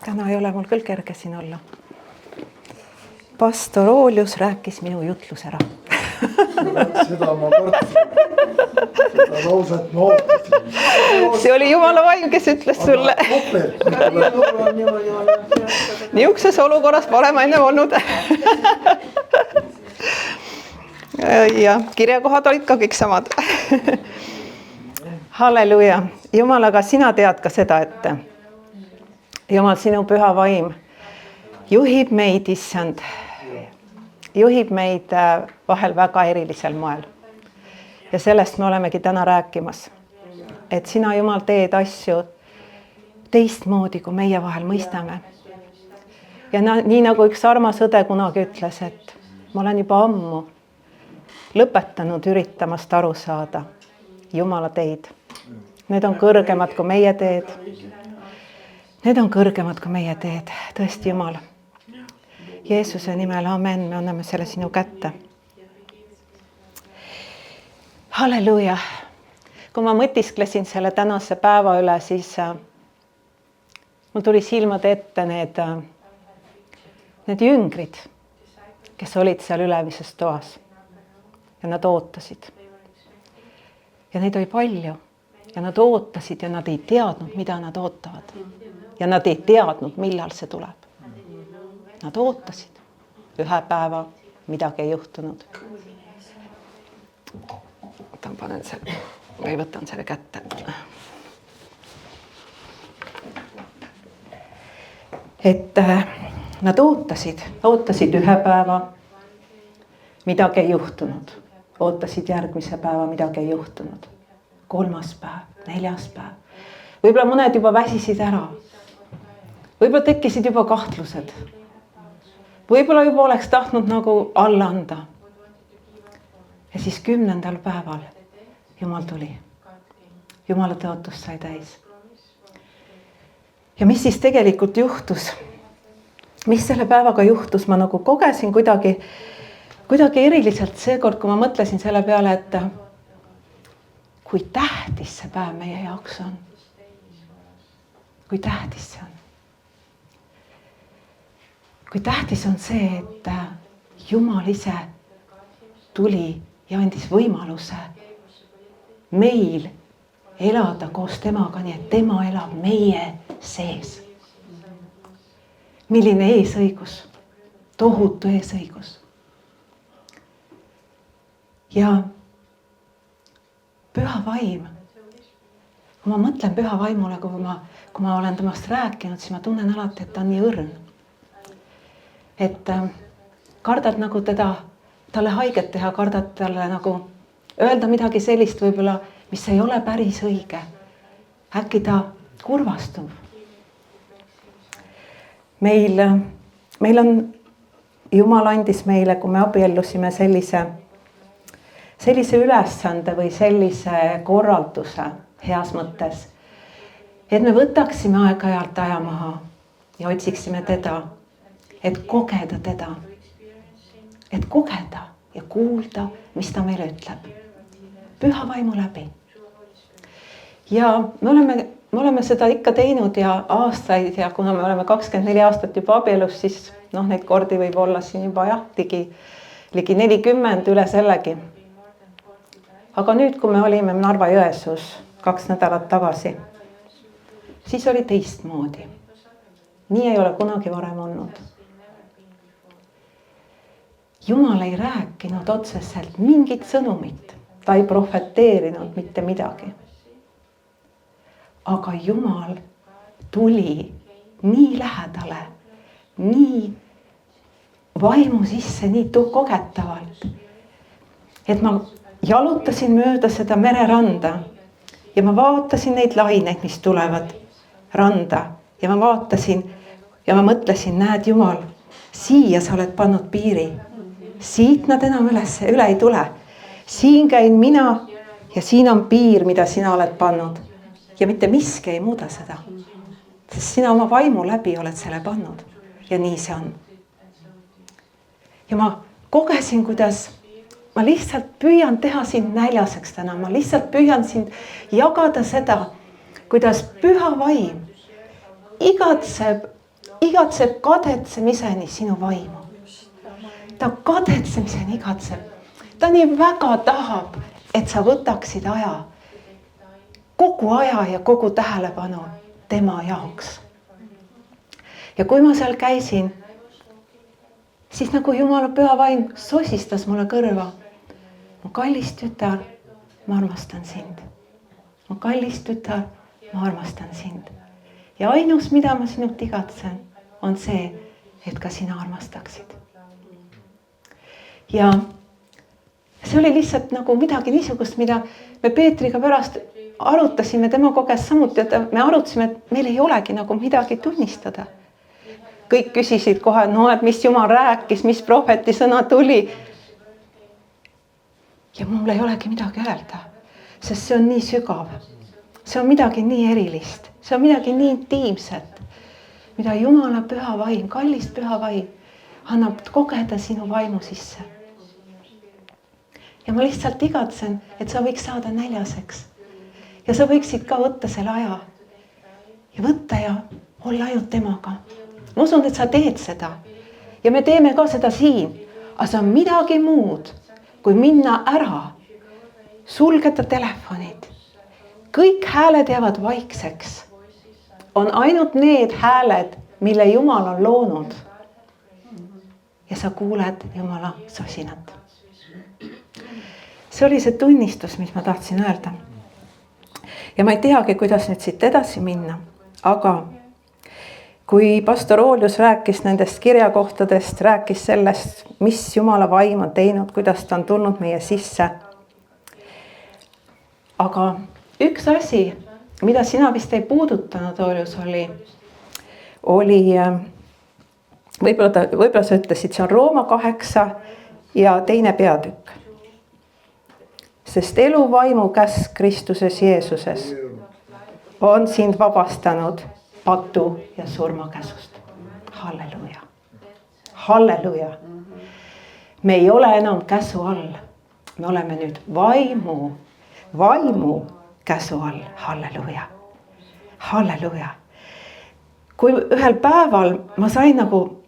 Täna ei ole mul küll kerge siin olla. Pastor Oolius rääkis minu jutlus ära. Seda ma kartsin. Seda lauset ma ootasin. See oli Jumala vaim, kes ütles sulle. Niisuguses olukorras pole ma enne olnud. Ja kirjakohad olid ka kõik samad. Halleluja. Jumal, aga sina tead ka seda, et Jumal, sinu püha vaim juhib meid, issand, juhib meid vahel väga erilisel moel. Ja sellest me olemegi täna rääkimas. Et sina, Jumal, teed asju teistmoodi, kui meie vahel mõistame. Ja nii nagu üks armas õde kunagi ütles, et ma olen juba ammu lõpetanud üritamast aru saada Jumala teid. Need on kõrgemad kui meie teed. Need on kõrgemad kui meie teed. Tõesti, Jumal. Jeesuse nimel, amen, me anname selle sinu kätte. Halleluja. Kui ma mõtisklesin selle tänase päeva üle, siis mul tuli silmade ette need jüngrid, kes olid seal ülemises toas. Ja nad ootasid. Ja neid oli palju. Ja nad ootasid ja nad ei teadnud, mida nad ootavad. Ja nad ei teadnud, millal see tuleb. Nad ootasid. Ühe päeva midagi ei juhtunud. Võtan selle kätte. Et nad ootasid ühe päeva, midagi ei juhtunud. Ootasid järgmise päeva, midagi ei juhtunud. 3. päev, 4. päev. Võib-olla mõned juba väsisid ära. Võib-olla tekkisid juba kahtlused. Võib-olla juba oleks tahtnud nagu alla anda. Ja siis 10. päeval Jumal tuli. Jumala tõotus sai täis. Ja mis siis tegelikult juhtus? Mis selle päevaga juhtus? Ma nagu kogesin kuidagi eriliselt seekord, kui ma mõtlesin selle peale, et kui tähtis see päev meie jaoks on. Kui tähtis see on. Kui tähtis on see, et Jumal ise tuli ja andis võimaluse meil elada koos temaga, nii et tema elab meie sees. Milline eesõigus, tohutu eesõigus. Ja püha vaim, kui ma mõtlen püha vaimule, kui ma olen temast rääkinud, siis ma tunnen alati, et ta on nii õrn. Et kardad nagu talle haiget teha, kardad talle nagu öelda midagi sellist võib-olla, mis ei ole päris õige. Äkki ta kurvastub. Meil on, Jumal andis meile, kui me abiellusime sellise ülesande või sellise korralduse heas mõttes, et me võtaksime aeg-ajalt aja maha ja otsiksime teda, et kogeda teda, et kogeda ja kuulda, mis ta meile ütleb. Püha vaimu läbi. Ja me oleme seda ikka teinud ja aastaid ja kuna me oleme 24 aastat juba abielus, siis neid kordi võib olla siin juba ligi 40 üle sellegi. Aga nüüd, kui me olime Narva-Jõesuus 2 nädalat tagasi, siis oli teistmoodi. Nii ei ole kunagi varem olnud. Jumal ei rääkinud otseselt mingit sõnumit. Ta ei profeteerinud mitte midagi. Aga Jumal tuli nii lähedale, nii vaimu sisse, nii kogetavalt, et ma jalutasin mööda seda mereranda ja ma vaatasin neid laineid, mis tulevad randa ja ma vaatasin ja ma mõtlesin, näed Jumal, siia sa oled pannud piiri. Siit nad enam üle ei tule. Siin käin mina ja siin on piir, mida sina oled pannud. Ja mitte miski ei muuda seda. Sest sina oma vaimu läbi oled selle pannud. Ja nii see on. Ja ma kogesin, kuidas ma lihtsalt püüan teha sind näljaseks täna. Ma lihtsalt püüan sind jagada seda, kuidas püha vaim igatseb igatseb kadetsemiseni sinu vaimu. Ta kadetsemiseni igatseb. Ta nii väga tahab, et sa võtaksid aja, kogu aja ja kogu tähelepanu tema jaoks. Ja kui ma seal käisin, siis nagu Jumala püha vaim sosistas mulle kõrva. Mu kallis tütar, ma armastan sind. Mu kallis tütar, ma armastan sind. Ja ainus, mida ma sinult igatsen, on see, et ka sina armastaksid. Ja see oli lihtsalt nagu midagi niisugust, mida me Peetriga pärast arutasime, tema koges samuti, et me arutasime, et meil ei olegi nagu midagi tunnistada. Kõik küsisid kohe, no et mis Jumal rääkis, mis prohveti sõna tuli. Ja mul ei olegi midagi öelda, sest see on nii sügav. See on midagi nii erilist, see on midagi nii intiimset, mida Jumala püha vaim, kallis püha vaim annab kogeda sinu vaimu sisse. Ja ma lihtsalt igatsen, et sa võiks saada näljaseks. Ja sa võiksid ka võtta selle aja ja võtta ja olla ainult temaga. Ma usun, et sa teed seda ja me teeme ka seda siin, aga see on midagi muud, kui minna ära, sulgeda telefonid. Kõik hääled jäävad vaikseks. On ainult need hääled, mille Jumal on loonud. Ja sa kuuled Jumala sosinat. See oli see tunnistus, mis ma tahtsin öelda. Ja ma ei teagi, kuidas nüüd siit edasi minna, aga kui pastor Oolius rääkis nendest kirjakohtadest, rääkis sellest, mis Jumala vaim on teinud, kuidas ta on tulnud meie sisse. Aga üks asi, mida sina vist ei puudutanud, Oolius, oli võib-olla sa ütlesid, see on Rooma 8 ja 2. peatükk. Sest eluvaimu käsk Kristuses Jeesuses on sind vabastanud patu ja surmakäsust. Halleluja. Halleluja. Me ei ole enam käsu all. Me oleme nüüd vaimu käsu all. Halleluja. Halleluja. Kui ühel päeval ma sain nagu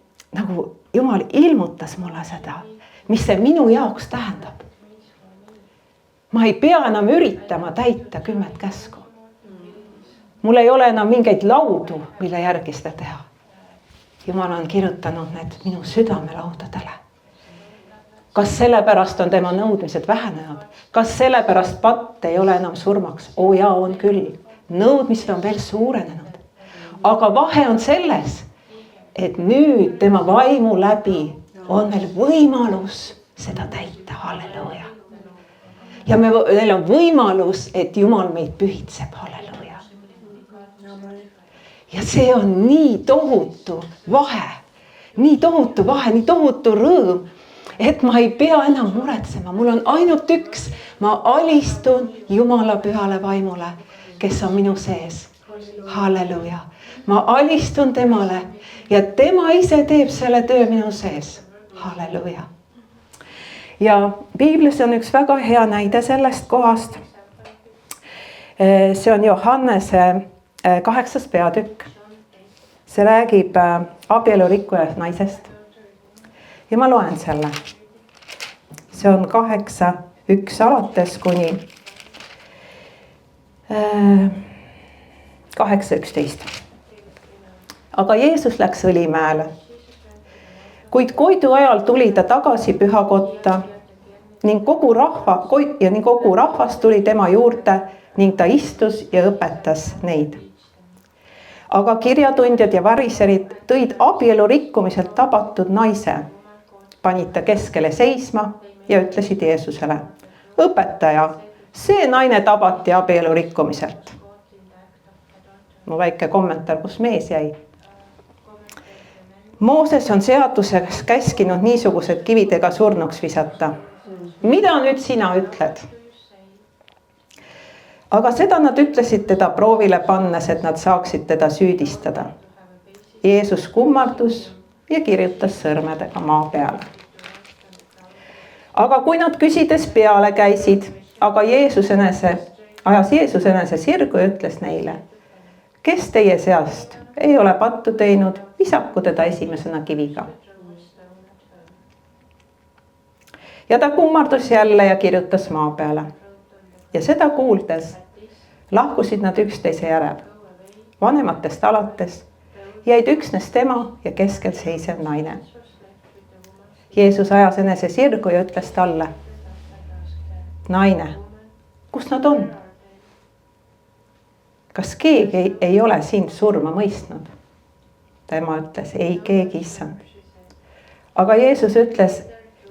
Jumal ilmutas mulle seda, mis see minu jaoks tähendab. Ma ei pea enam üritama täita 10 käsku. Mul ei ole enam mingeid laudu, mille järgi seda teha. Jumal on kirjutanud need minu südamelaudadele. Kas sellepärast on tema nõudmised vähenenud? Kas sellepärast patt ei ole enam surmaks? Oo jaa, on küll. Nõudmised on veel suurenenud. Aga vahe on selles, et nüüd tema vaimu läbi on meil võimalus seda täita. Halleluja. Ja meil on võimalus, et Jumal meid pühitseb. Halleluja. Ja see on nii tohutu vahe, nii tohutu rõõm, et ma ei pea enam muretsema. Mul on ainult üks. Ma alistun Jumala pühale vaimule, kes on minu sees. Halleluja. Ma alistun temale ja tema ise teeb selle töö minu sees. Halleluja. Ja Piiblis on üks väga hea näide sellest kohast. See on Johannese 8. peatükk. See räägib abielurikkuja naisest. Ja ma loen selle. See on 8:1 alates kuni 8:11. Aga Jeesus läks Õlimäele. Kuid koidu ajal tuli ta tagasi pühakotta ning kogu rahvas tuli tema juurde ning ta istus ja õpetas neid. Aga kirjatundjad ja variserid tõid abielu rikkumiselt tabatud naise, panid ta keskele seisma ja ütlesid Jeesusele: õpetaja, see naine tabati abielu rikkumiselt. Mu väike kommentaar, kus mees jäi. Mooses on seaduses käskinud niisugused kividega surnuks visata. Mida nüüd sina ütled? Aga seda nad ütlesid teda proovile pannes, et nad saaksid teda süüdistada. Jeesus kummardus ja kirjutas sõrmedega maa peale. Aga kui nad küsides peale käisid, ajas Jeesus enese sirgu ja ütles neile: kes teie seast ei ole pattu teinud, visaku teda esimesena kiviga. Ja ta kummardus jälle ja kirjutas maa peale. Ja seda kuuldes lahkusid nad üksteise järel. Vanematest alates jäid üksnes tema ja keskel seisev naine. Jeesus ajas enese sirgu ja ütles talle: naine, kus nad on? Kas keegi ei ole sind surma mõistnud? Tema ütles: ei keegi, issand. Aga Jeesus ütles: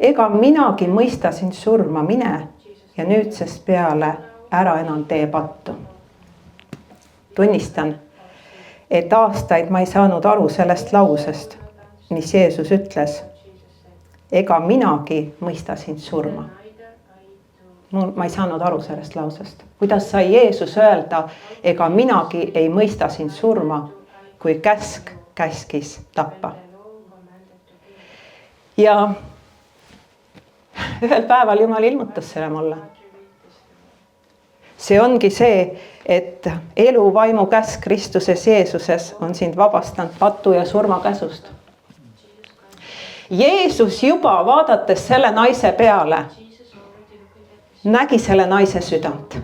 ega minagi mõista sind surma, mine ja nüüdsest peale ära enam tee pattu. Tunnistan, et aastaid ma ei saanud aru sellest lausest, mis Jeesus ütles: ega minagi mõista sind surma. Ma ei saanud aru sellest lausest. Kuidas sai Jeesus öelda, ega minagi ei mõista sind surma, kui käsk käskis tappa. Ja ühel päeval Jumal ilmutas selle mulle. See ongi see, et elu vaimu käsk Kristuses Jeesuses on sind vabastanud patu ja surma käsust. Jeesus juba vaadates selle naise peale nägi selle naise südant.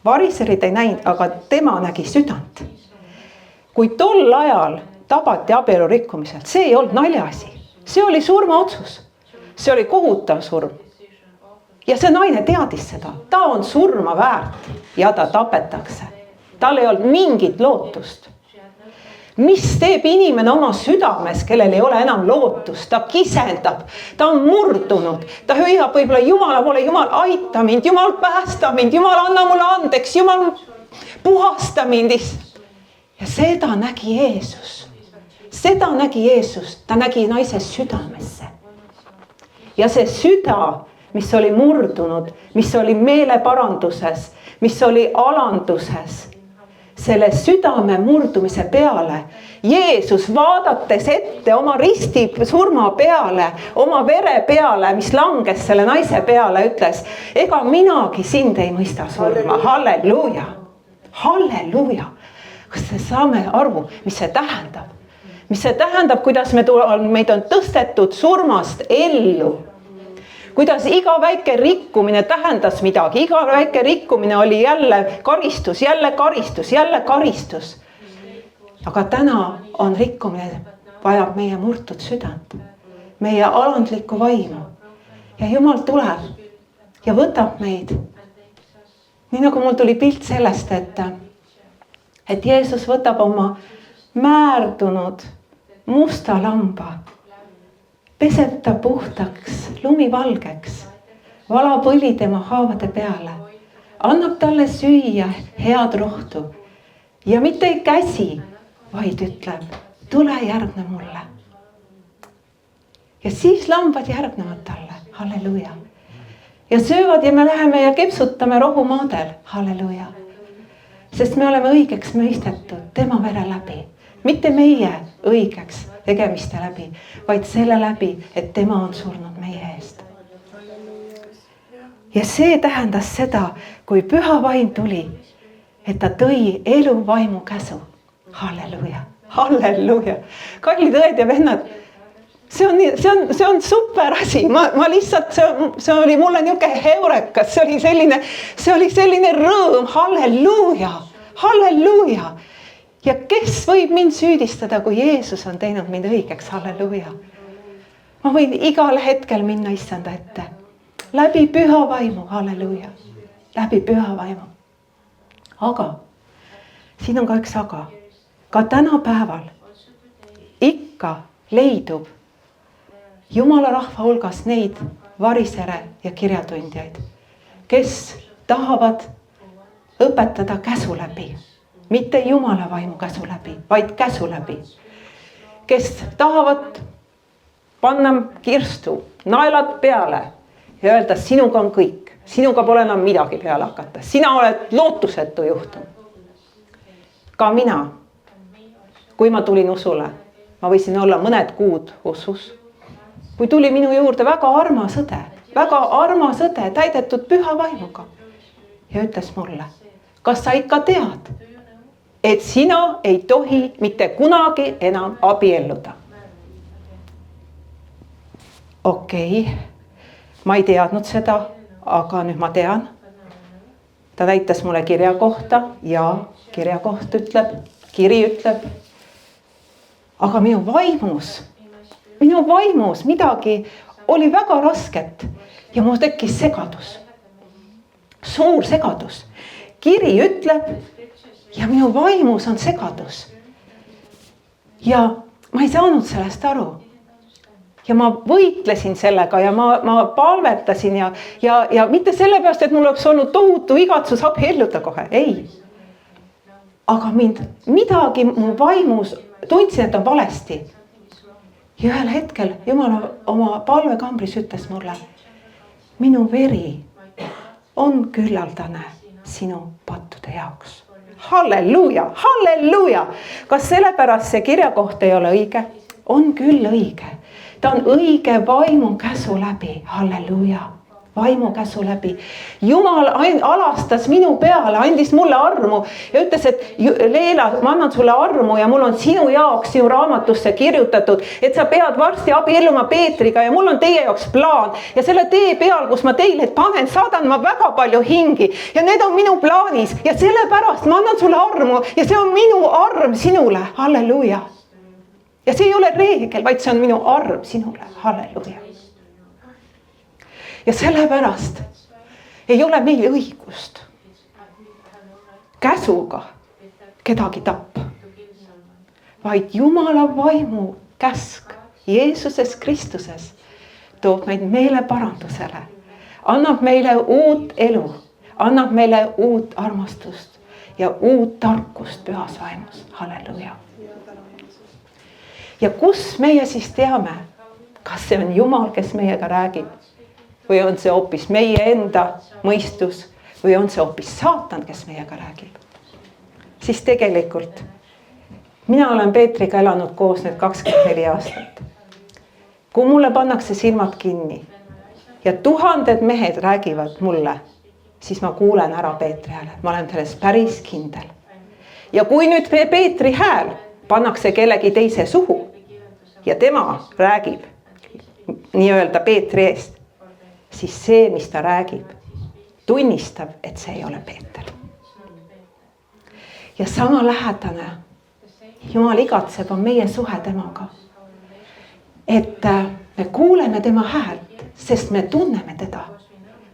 Variserid ei näinud, aga tema nägi südant. Kui tol ajal tabati abielu rikkumiselt, see ei olnud naljaasi. See oli surmaotsus. See oli kohutav surm. Ja see naine teadis seda. Ta on surma väärt ja ta tapetakse. Tal ei olnud mingit lootust. Mis teeb inimene oma südames, kellel ei ole enam lootust? Ta kisendab, ta on murdunud, ta hüüab võib-olla Jumala poole: Jumal, aita mind, Jumal, päästa mind, Jumal, anna mulle andeks, Jumal, puhasta mind. Ja seda nägi Jeesus. Seda nägi Jeesus, ta nägi naise südamesse. Ja see süda, mis oli murdunud, mis oli meeleparanduses, mis oli alanduses, selle südame murdumise peale Jeesus vaadates ette oma risti surma peale, oma vere peale, mis langes selle naise peale, ütles: ega minagi sind ei mõista surma. Halleluuja, halleluuja. Kas me saame aru, mis see tähendab? Mis see tähendab, kuidas meid on tõstetud surmast ellu? Kuidas iga väike rikkumine tähendas midagi, iga väike rikkumine oli jälle karistus, jälle karistus, jälle karistus. Aga täna on rikkumine, vajab meie murtud südant, meie alandlikku vaimu. Ja Jumal tuleb ja võtab meid. Nii nagu mul tuli pilt sellest, et Jeesus võtab oma määrdunud musta lamba, peseb ta puhtaks, lumivalgeks, valab õli tema haavade peale, annab talle süüa head rohtu ja mitte ei käsi, vaid ütleb: tule järgne mulle. Ja siis lambad järgnevad talle, halleluuja. Ja söövad ja me läheme ja kepsutame rohumaadel, halleluuja. Sest me oleme õigeks mõistetud tema vere läbi. Mitte meie õigeks tegemiste läbi, vaid selle läbi, et tema on surnud meie eest. Ja see tähendas seda, kui püha vaim tuli, et ta tõi elu vaimu käsu. Halleluuja, halleluuja. Kallid õed ja vennad, see on super asi. Ma lihtsalt, see oli mulle niisugune heurekas, see oli selline rõõm, halleluuja, halleluuja. Ja kes võib mind süüdistada, kui Jeesus on teinud mind õigeks, halleluuja. Ma võin igal hetkel minna issanda ette. Läbi püha vaimu, halleluuja. Läbi püha vaimu. Aga, siin on ka üks aga. Ka tänapäeval ikka leidub Jumala rahva hulgas neid varisere ja kirjatundjaid, kes tahavad õpetada käsu läbi. Mitte Jumala vaimu käsu läbi, vaid käsu läbi. Kes tahavad panna kirstu, naelad peale ja öelda: sinuga on kõik, sinuga pole enam midagi peale hakata. Sina oled lootusetu juhtum. Ka mina, kui ma tulin usule, ma võisin olla mõned kuud usus. Kui tuli minu juurde väga armas õde, täidetud püha vaimuga ja ütles mulle: kas sa ikka tead, et sina ei tohi mitte kunagi enam abielluda. Okei, ma ei teadnud seda, aga nüüd ma tean. Ta näitas mulle kirja kohta ja kirja koht ütleb, kiri ütleb. Aga minu vaimus midagi oli väga rasket ja mul tekkis segadus. Suur segadus. Kiri ütleb ja minu vaimus on segadus. Ja ma ei saanud sellest aru. Ja ma võitlesin sellega ja ma palvetasin ja mitte sellepärast, et mul oleks olnud tohutu igatsus abielluda kohe. Ei. Aga midagi mu vaimus tundsin, et on valesti. Ja ühel hetkel Jumal oma palvekambris ütles mulle, minu veri on küllaldane sinu pattude jaoks. Halleluuja, halleluuja. Kas sellepärast see kirja koht ei ole õige? On küll õige. Ta on õige vaimu käsu läbi. Halleluuja. Vaimu käsu läbi. Jumal alastas minu peale, andis mulle armu ja ütles, et Leela, ma annan sulle armu ja mul on sinu jaoks sinu raamatusse kirjutatud, et sa pead varsti abielluma Peetriga ja mul on teie jaoks plaan. Ja selle tee peal, kus ma teile panen, saadan ma väga palju hingi ja need on minu plaanis ja sellepärast ma annan sulle armu ja see on minu arm sinule. Halleluuja. Ja see ei ole reegel, vaid see on minu arm sinule. Halleluuja. Ja sellepärast ei ole meil õigust käsuga kedagi tappa, vaid Jumala vaimu käsk Jeesuses Kristuses toob meid meeleparandusele, annab meile uut elu, annab meile uut armastust ja uut tarkust pühas vaimus. Halleluja. Ja kus meie siis teame, kas see on Jumal, kes meiega räägib? Või on see hoopis meie enda mõistus või on see hoopis saatan, kes meiega räägib? Siis tegelikult mina olen Peetriga elanud koos nüüd 24 aastat. Kui mulle pannakse silmad kinni ja 1000 mehed räägivad mulle, siis ma kuulen ära Peetri hääle. Ma olen selles päris kindel. Ja kui nüüd Peetri hääl pannakse kellegi teise suhu ja tema räägib nii-öelda Peetri eest, siis see, mis ta räägib, tunnistab, et see ei ole Peeter. Ja sama lähedane Jumal igatseb on meie suhe temaga. Et me kuuleme tema häält, sest me tunneme teda.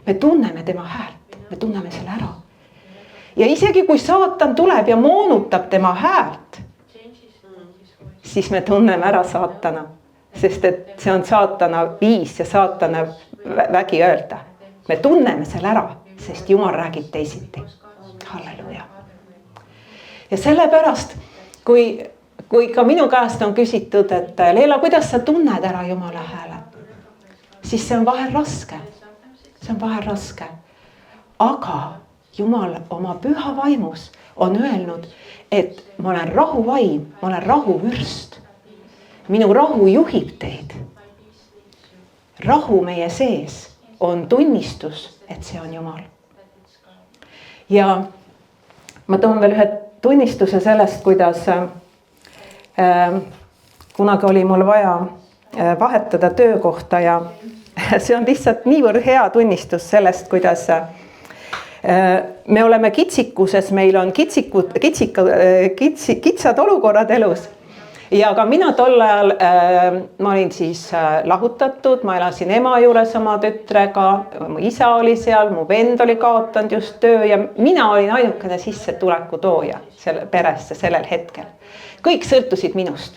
Me tunneme tema häält, me tunneme selle ära. Ja isegi kui saatan tuleb ja moonutab tema häält, siis me tunneme ära saatana, sest et see on saatana viis ja saatana vägi öelda. Me tunneme selle ära, sest Jumal räägib teisiti. Halleluja. Ja sellepärast, kui ka minu käest on küsitud, et Leela, kuidas sa tunned ära Jumala hääle? Siis see on vahel raske. See on vahel raske. Aga Jumal oma püha vaimus on öelnud, et ma olen rahuvaim, ma olen rahuvürst. Minu rahu juhib teid. Rahu meie sees on tunnistus, et see on Jumal. Ja ma toon veel ühe tunnistuse sellest, kuidas kunagi oli mul vaja vahetada töökohta ja see on lihtsalt niivõrd hea tunnistus sellest, kuidas me oleme kitsikuses, meil on kitsad olukorrad elus. Ja ka mina tol ajal, ma olin siis lahutatud, ma elasin ema juures oma tütrega, mu isa oli seal, mu vend oli kaotanud just töö ja mina olin ainukene sissetuleku tooja selle peresse sellel hetkel. Kõik sõltusid minust.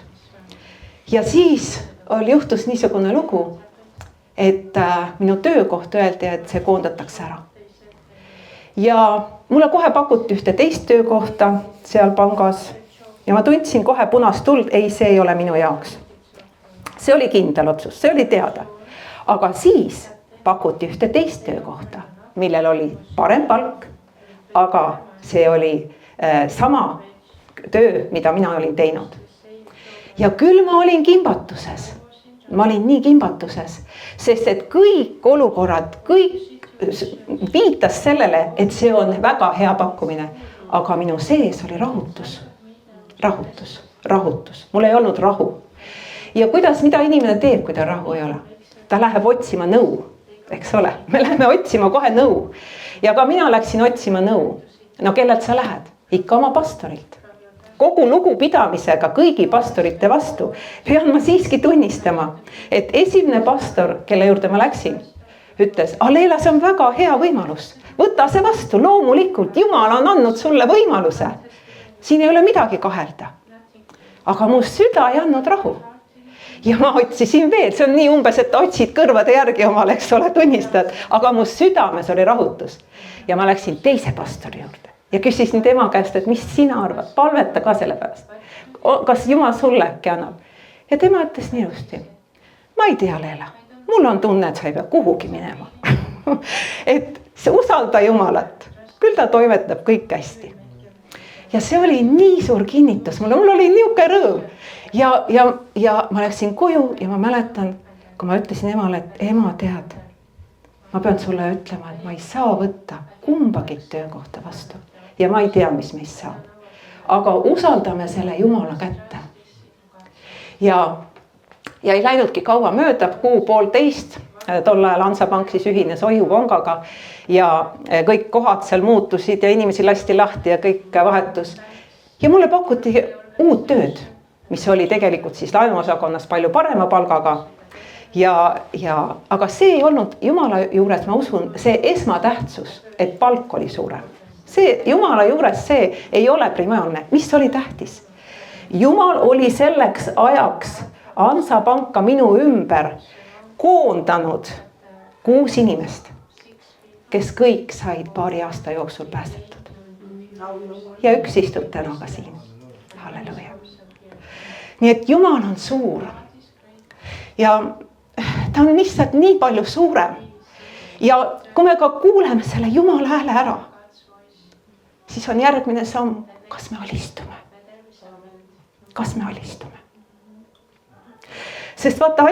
Ja siis juhtus niisugune lugu, et minu töökoht öeldi, et see koondatakse ära. Ja mulle kohe pakuti ühte teist töökohta seal pangas. Ja ma tundsin kohe punast tuld, ei, see ei ole minu jaoks. See oli kindel otsus, see oli teada. Aga siis pakuti ühte teist töökohta, millel oli parem palk, aga see oli sama töö, mida mina olin teinud. Ja küll ma olin kimbatuses. Ma olin nii kimbatuses, sest et kõik olukorrad, kõik viitas sellele, et see on väga hea pakkumine. aga minu sees oli rahutus, rahutus, rahutus, mul ei olnud rahu. Ja mida inimene teeb, kui ta rahu ei ole? Ta läheb otsima nõu, eks ole, me läheme otsima kohe nõu. Ja ka mina läksin otsima nõu. No kellelt sa lähed? Ikka oma pastorilt. Kogu lugupidamisega kõigi pastorite vastu pean ma siiski tunnistama, et esimene pastor, kelle juurde ma läksin, ütles, Leela, see on väga hea võimalus. Võta see vastu, loomulikult, Jumal on andnud sulle võimaluse. Siin ei ole midagi kahelda. Aga mu süda ei andnud rahu. Ja ma otsisin veel, see on nii umbes, et otsid kõrvade järgi omale, eks ole, tunnistad. Aga mu südames oli rahutus. Ja ma läksin teise pastori juurde. Ja küsisin tema käest, et mis sina arvad, palveta ka selle pärast. Kas Jumal sulle äkki annab? Ja tema ütles nii ilusti, ma ei tea, Leela, mul on tunne, et sa ei pea kuhugi minema. Et usalda Jumalat, küll ta toimetab kõik hästi. Ja see oli nii suur kinnitus, mul oli niuke rõõm. Ja ma läksin koju ja ma mäletan, kui ma ütlesin emale, et ema, tead, ma pean sulle ütlema, et ma ei saa võtta kumbagi töökohta vastu. Ja ma ei tea, mis meist saab. Aga usaldame selle Jumala kätte. Ja ei läinudki kaua mööda, 1,5 kuu, tol ajal Hansapank siis ühines Oiupangaga ja kõik kohad seal muutusid ja inimesi lasti lahti ja kõik vahetus. Ja mulle pakuti uut tööd, mis oli tegelikult siis laenuosakonnas palju parema palgaga. Aga see ei olnud Jumala juures, ma usun, see esmatähtsus, et palk oli suurem. See Jumala juures see ei ole primaarne, mis oli tähtis. Jumal oli selleks ajaks Hansapanka minu ümber koondanud 6 inimest, kes kõik said paari aasta jooksul päästetud. Ja üks istub täna ka siin. Halleluja. Nii et Jumal on suur. Ja ta on lihtsalt nii palju suurem. Ja kui me ka kuuleme selle Jumala hääle ära, siis on järgmine samm, kas me alistume. Kas me alistume. Sest vaata,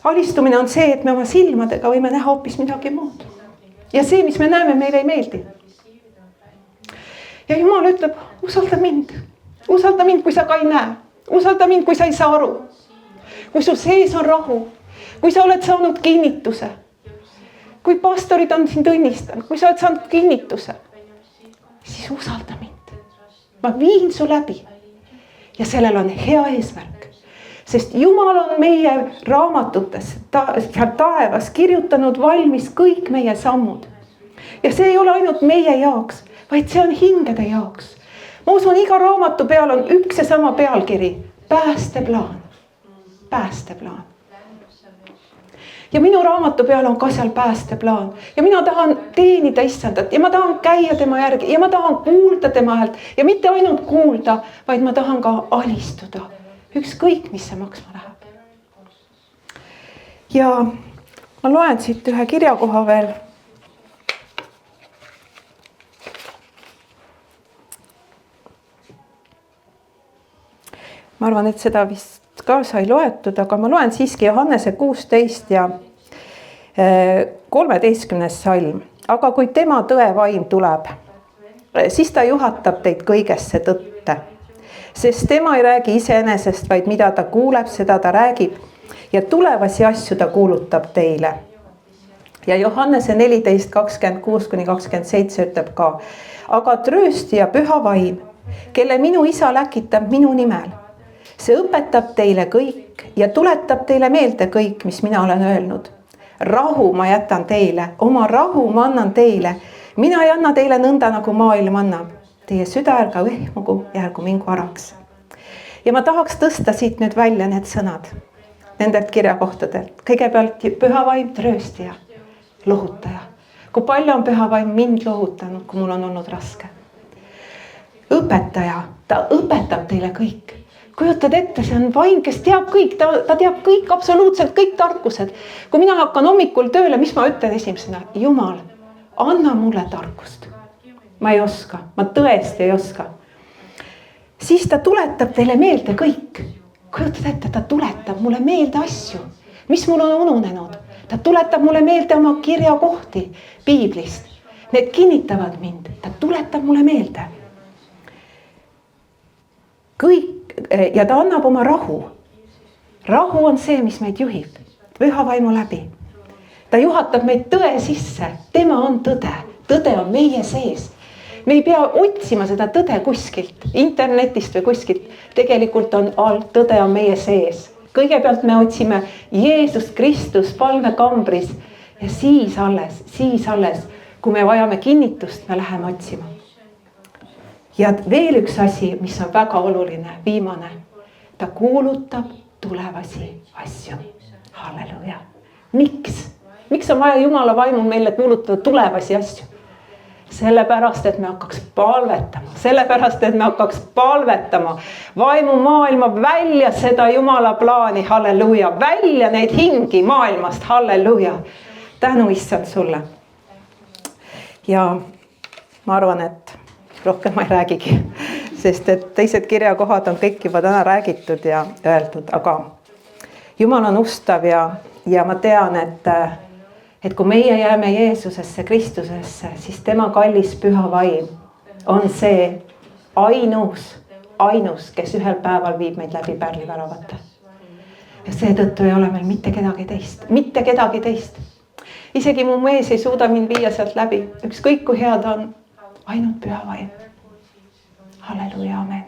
alistumine on see, et me oma silmadega võime näha hoopis midagi muud. Ja see, mis me näeme, meile ei meeldi. Ja Jumal ütleb, usalda mind. Usalda mind, kui sa ka ei näe. Usalda mind, kui sa ei saa aru. Kui su sees on rahu. Kui sa oled saanud kinnituse. Kui pastorid on sind õnnistanud. Kui sa oled saanud kinnituse. Siis usalda mind. Ma viin su läbi. Ja sellel on hea eesmärk. Sest Jumal on meie raamatutes seal taevas kirjutanud valmis kõik meie sammud. Ja see ei ole ainult meie jaoks, vaid see on hingede jaoks. Ma usun, iga raamatu peal on üks ja sama pealkiri. Päästeplaan. Päästeplaan. Ja minu raamatu peal on ka seal päästeplaan. Ja mina tahan teenida Issandat. Ja ma tahan käia tema järgi. Ja ma tahan kuulda tema häält. Ja mitte ainult kuulda, vaid ma tahan ka alistuda. Ükskõik, mis see maksma läheb. Ja ma loen siit ühe kirjakoha veel. Ma arvan, et seda vist ka sai loetud, aga ma loen siiski Johannese 16 ja 13. salm. Aga kui tema tõevaim tuleb, siis ta juhatab teid kõigesse tõtte. Sest tema ei räägi iseenesest, vaid mida ta kuuleb, seda ta räägib. Ja tulevasi asju ta kuulutab teile. Ja Johannese 14:26-27 ütleb ka. Aga trööstija püha vaim, kelle minu isa läkitab minu nimel. See õpetab teile kõik ja tuletab teile meelde kõik, mis mina olen öelnud. Rahu ma jätan teile, oma rahu ma annan teile. Mina ei anna teile nõnda, nagu maailm annab. Teie süda ärga vehmugu ja ärgu mingu araks. Ja ma tahaks tõsta siit nüüd välja need sõnad nendelt kirjakohtadelt. Kõigepealt püha vaim, trööstija, lohutaja. Kui palju on püha vaim mind lohutanud, kui mul on olnud raske. Õpetaja, ta õpetab teile kõik. Kujutad ette, see on vaim, kes teab kõik, ta teab kõik, absoluutselt kõik tarkused. Kui mina hakkan hommikul tööle, mis ma ütlen esimesena? Jumal, anna mulle tarkust. Ma ei oska, ma tõesti ei oska. Siis ta tuletab teile meelde kõik. Kujutad ette, ta tuletab mulle meelde asju, mis mul on ununenud. Ta tuletab mulle meelde oma kirjakohti piiblist. Need kinnitavad mind, ta tuletab mulle meelde. Kõik ja ta annab oma rahu. Rahu on see, mis meid juhib püha vaimu läbi. Ta juhatab meid tõe sisse, tema on tõde, tõde on meie sees. Me ei pea otsima seda tõde kuskilt, internetist või kuskilt. Tegelikult on tõde on meie sees. Kõigepealt me otsime Jeesus Kristus palvekambris ja siis alles, kui me vajame kinnitust, me läheme otsima. Ja veel üks asi, mis on väga oluline, viimane. Ta kuulutab tulevasi asju. Halleluja. Miks on vaja Jumala vaimul meile kuulutada tulevasi asju? Sellepärast, et me hakkaks palvetama. Vaimu maailma välja seda Jumala plaani, halleluja. Välja neid hingi maailmast, halleluja. Tänu issand sulle. Ja ma arvan, et rohkem ma ei räägigi, sest et teised kirjakohad on kõik juba täna räägitud ja öeldud, aga Jumal on ustav ja ma tean, et kui meie jääme Jeesusesse, Kristusesse, siis tema kallis püha vaim on see ainus, kes ühel päeval viib meid läbi pärliväravate. Ja seetõttu ei ole meil mitte kedagi teist. Isegi mu mees ei suuda mind viia sealt läbi. Ükskõik kui hea ta on, ainult püha vaim. Halleluja, amen.